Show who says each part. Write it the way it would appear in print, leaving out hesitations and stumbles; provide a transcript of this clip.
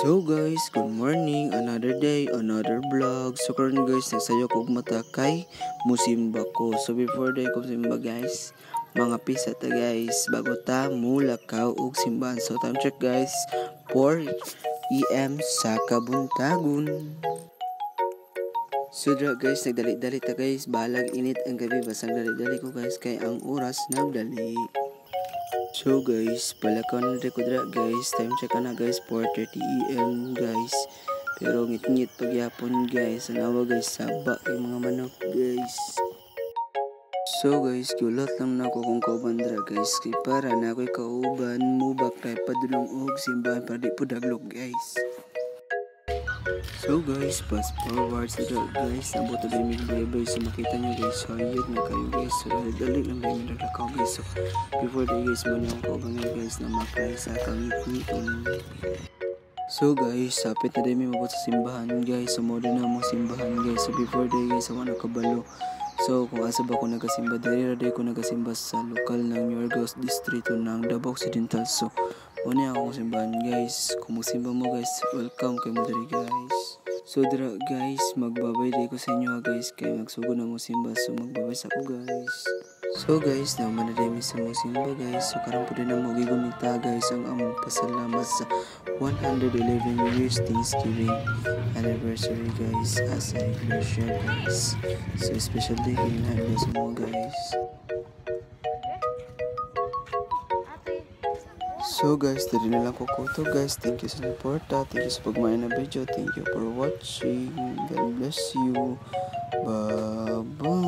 Speaker 1: So guys, good morning, another day, another vlog. So karon guys, nagsayo kog mata kay musimba ko. So before day ko simba guys, mga pisa ta guys, bago ta mulakaw og simbahan. So time check guys, 4 AM sa kabuntagon. So dra guys, nagdali-dali ta guys, balag init ang gabi, basang dali-dali ko guys kay ang oras nagdali. So guys, palakaw na rin ko dra guys, time check na guys, 4:30 AM guys. Pero ngit-ngit pagyapon guys, anawa guys, saba kay mga manok guys. So guys, kulot lang na ako kung kauban dra guys, kay para na ako'y kauban, mubak na padulong og simbahan para di po daglog guys. So guys, fast forward sa guys, nabot na rin yung bye-bye. So makita nyo guys, hayod na kayo guys. So dali lang rin yung naglakaw guys. So before that guys, muna akong kaubangan guys na makay sa kangit-ngiton. So guys, sapit na rin may mabot sa simbahan guys. So modo na mong simbahan guys. So before that guys, ako nakabalo. So kung asa ba ako nagasimba, dali ko nagasimba sa lokal ng Yorgos Distrito ng Davao Occidental. So muna akong simbahan guys. Kung magsimba mo guys, welcome kay mo dali guys. So dira guys, magbabay day ko sa inyo guys, kay magsugo na mo simba. So magbabay sa ko guys. So guys, naman na rin sa mo simba guys. So karon po din na mo gigunita guys ang among pasalamat sa 111 years Thanksgiving anniversary guys as a Iglesia guys. So special day kayo na sa mo guys. So guys, dali na lang ko to guys. Thank you sa support. Thank you sa pagmain na video. Thank you for watching. God bless you. Bye-bye.